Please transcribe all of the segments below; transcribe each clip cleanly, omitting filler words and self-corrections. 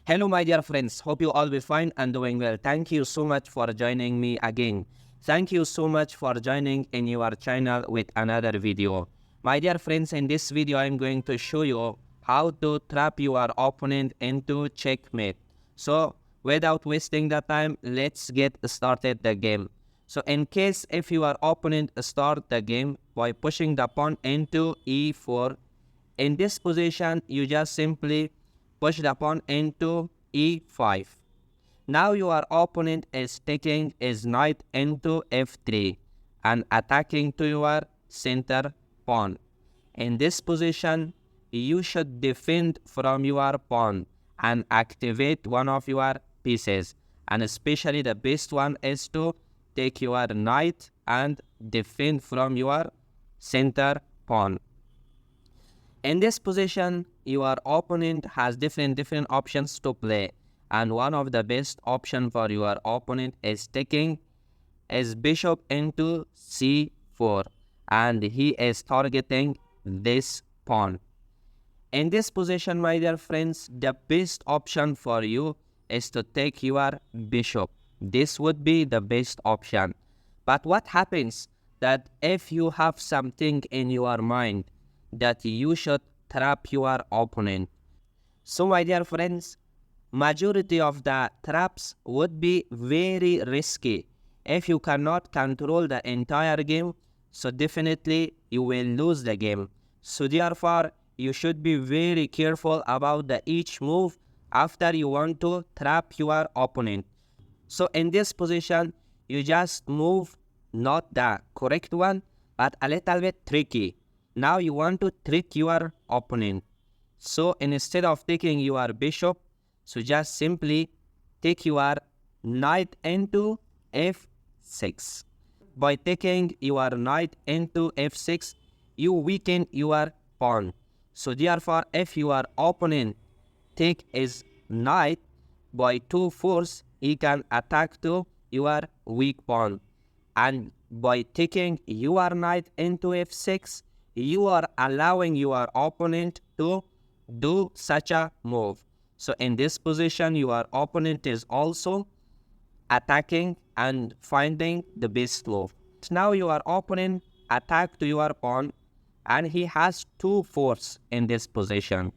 Hello, my dear friends. Hope you all be fine and doing well. Thank you so much for joining me again. Thank you so much for joining in your channel with another video. My dear friends, in this video, I'm going to show you how to trap your opponent into checkmate. So, without wasting the time, let's get started the game. So, in case if your opponent start the game by pushing the pawn into e4, in this position, you just simply push the pawn into e5. Now your opponent is taking his knight into f3 and attacking to your center pawn. In this position, you should defend from your pawn and activate one of your pieces. And especially the best one is to take your knight and defend from your center pawn. In this position, your opponent has different options to play, and one of the best option for your opponent is taking his bishop into c4, and he is targeting this pawn. In this position, my dear friends, the best option for you is to take your bishop. This would be the best option. But what happens that if you have something in your mind that you should trap your opponent? So my dear friends, majority of the traps would be very risky. If you cannot control the entire game, so definitely you will lose the game. So therefore, you should be very careful about the each move after you want to trap your opponent. So in this position, you just move not the correct one, but a little bit tricky. Now you want to trick your opponent. So instead of taking your bishop, so just simply take your knight into f6. By taking your knight into f6, you weaken your pawn. So therefore, if your opponent take his knight by 2 force, he can attack to your weak pawn. And by taking your knight into f6, you are allowing your opponent to do such a move. So in this position, your opponent is also attacking and finding the best move. Now your opponent attack to your pawn, and he has 2 force in this position.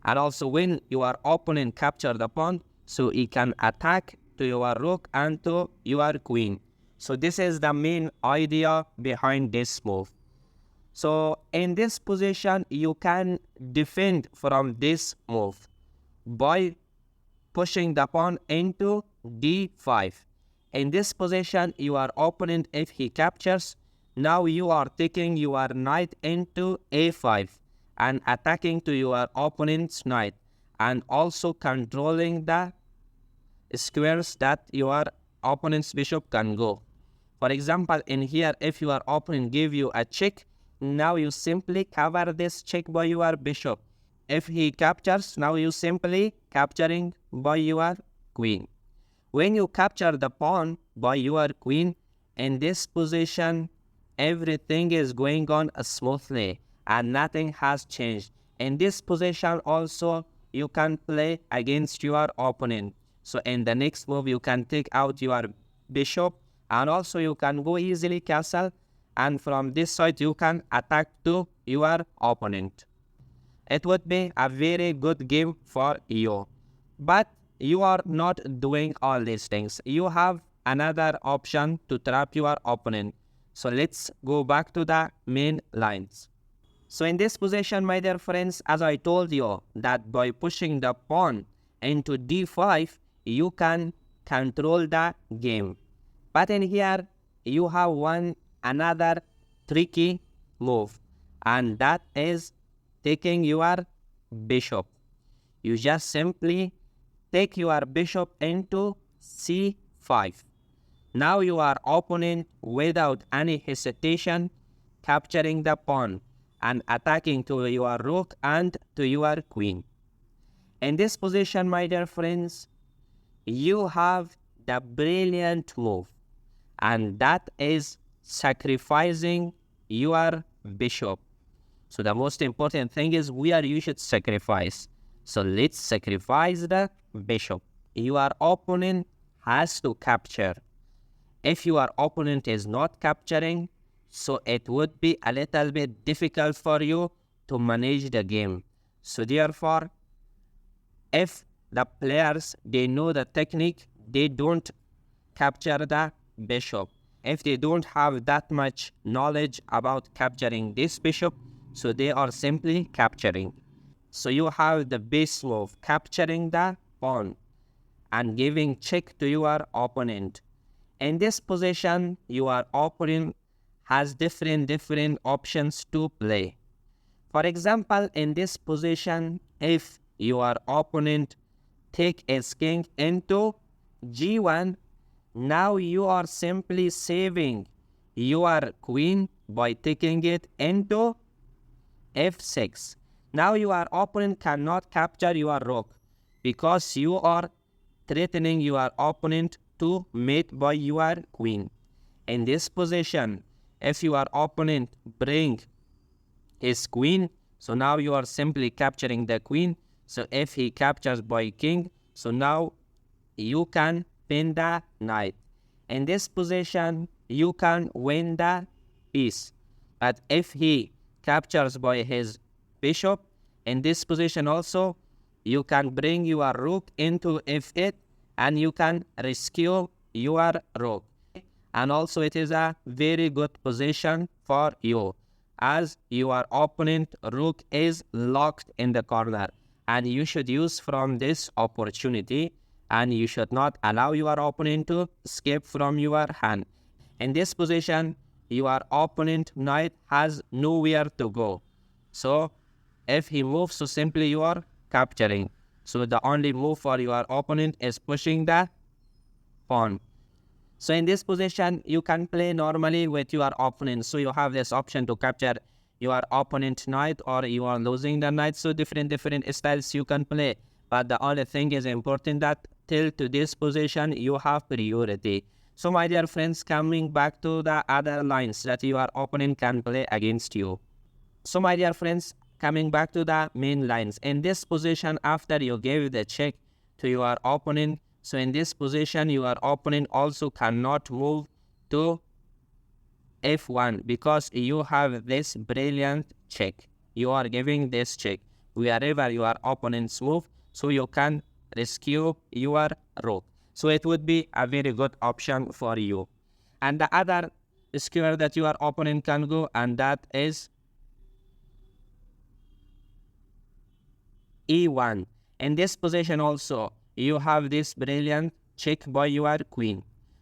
And also when your opponent capture the pawn, so he can attack to your rook and to your queen. So this is the main idea behind this move. So in this position, you can defend from this move by pushing the pawn into d5. In this position, your opponent, if he captures, now you are taking your knight into a5 and attacking to your opponent's knight, and also controlling the squares that your opponent's bishop can go. For example, in here, if your opponent give you a check, now you simply cover this check by your bishop. If he captures, now you simply capturing by your queen. When you capture the pawn by your queen, in this position, everything is going on smoothly and nothing has changed. In this position also, you can play against your opponent. So in the next move, you can take out your bishop, and also you can go easily castle, and from this side you can attack to your opponent. It would be a very good game for you. But you are not doing all these things. You have another option to trap your opponent. So let's go back to the main lines. So in this position, my dear friends, as I told you, that by pushing the pawn into d5, you can control the game. But in here, you have another tricky move, and that is taking your bishop. You just simply take your bishop into c5. Now your opponent, without any hesitation, capturing the pawn and attacking to your rook and to your queen. In this position, my dear friends, you have the brilliant move, and that is sacrificing your bishop. So the most important thing is where you should sacrifice. So let's sacrifice the bishop. Your opponent has to capture. If your opponent is not capturing, so it would be a little bit difficult for you to manage the game. So therefore, if the players, they know the technique, they don't capture the bishop. If they don't have that much knowledge about capturing this bishop, so they are simply capturing. So you have the base move, capturing the pawn and giving check to your opponent. In this position, your opponent has different options to play. For example, in this position, if your opponent take his king into g1, now you are simply saving your queen by taking it into f6. Now your opponent cannot capture your rook because you are threatening your opponent to mate by your queen. In this position, if your opponent bring his queen, so now you are simply capturing the queen. So if he captures by king, so now you can pin the knight. In this position, you can win the piece. But if he captures by his bishop, in this position also, you can bring your rook into f8 and you can rescue your rook. And also it is a very good position for you, as your opponent rook is locked in the corner, and you should use from this opportunity, and you should not allow your opponent to escape from your hand. In this position, your opponent knight has nowhere to go. So if he moves, so simply you are capturing. So the only move for your opponent is pushing the pawn. So in this position, you can play normally with your opponent. So you have this option to capture your opponent knight, or you are losing the knight. So different styles you can play. But the only thing is important that till to this position, you have priority. So my dear friends, coming back to the other lines that your opponent can play against you. So my dear friends, coming back to the main lines. In this position, after you gave the check to your opponent, so in this position, your opponent also cannot move to f1 because you have this brilliant check. You are giving this check wherever your opponents move, so you can rescue your rook. So it would be a very good option for you. And the other square that your opponent can go, and that is e1. In this position also, you have this brilliant check by your queen.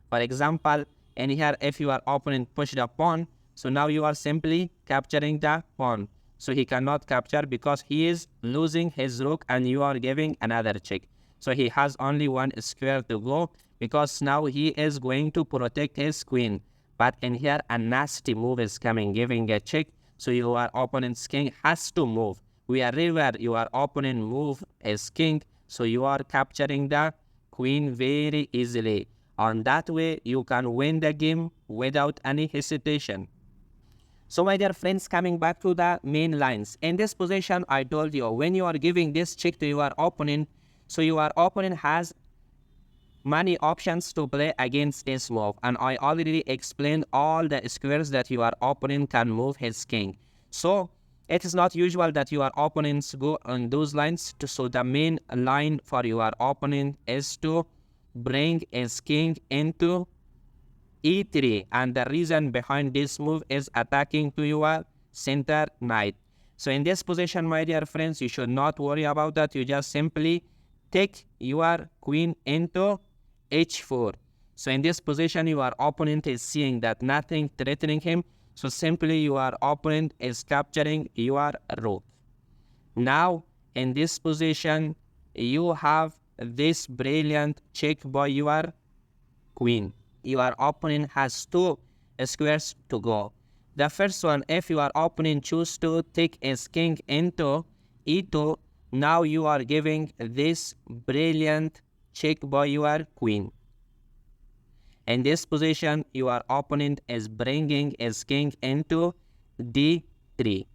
For example, in here, if your opponent push the pawn, so now you are simply capturing the pawn. So he cannot capture because he is losing his rook and you are giving another check. So he has only one square to go because now he is going to protect his queen. But in here, a nasty move is coming, giving a check. So your opponent's king has to move. Wherever your opponent move is king, so you are capturing the queen very easily. On that way, you can win the game without any hesitation. So my dear friends, coming back to the main lines. In this position, I told you, when you are giving this check to your opponent, so your opponent has many options to play against this move. And I already explained all the squares that your opponent can move his king. So it is not usual that your opponents go on those lines. So the main line for your opponent is to bring his king into e3, and the reason behind this move is attacking to your center knight. So in this position, my dear friends, you should not worry about that. You just simply take your queen into h4. So in this position, your opponent is seeing that nothing threatening him. So simply your opponent is capturing your rook. Now in this position, you have this brilliant check by your queen. Your opponent has two squares to go. The first one, if your opponent chooses to take his king into e2, now you are giving this brilliant check by your queen. In this position, your opponent is bringing his king into d3.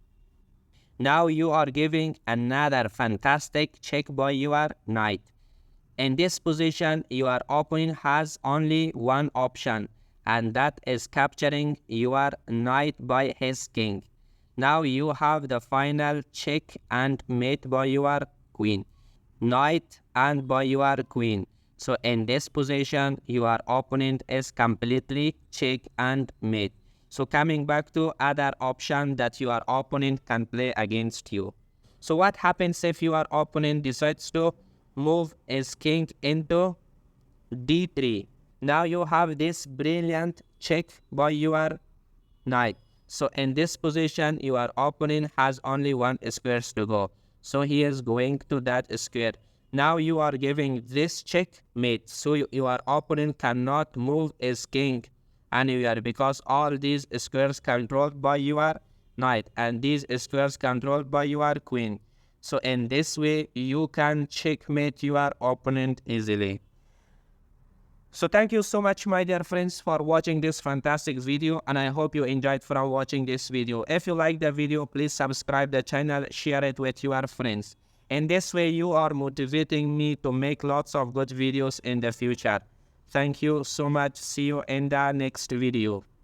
Now you are giving another fantastic check by your knight. In this position, your opponent has only one option, and that is capturing your knight by his king. Now you have the final check and mate by your queen, knight and by your queen. So in this position, your opponent is completely check and mate. So coming back to other option that your opponent can play against you. So what happens if your opponent decides to move his king into d3? Now you have this brilliant check by your knight. So in this position, your opponent has only one square to go. So he is going to that square. Now you are giving this checkmate. So your opponent cannot move his king anywhere because all these squares controlled by your knight and these squares controlled by your queen. So in this way, you can checkmate your opponent easily. So thank you so much, my dear friends, for watching this fantastic video, and I hope you enjoyed from watching this video. If you like the video, please subscribe the channel, share it with your friends. In this way, you are motivating me to make lots of good videos in the future. Thank you so much. See you in the next video.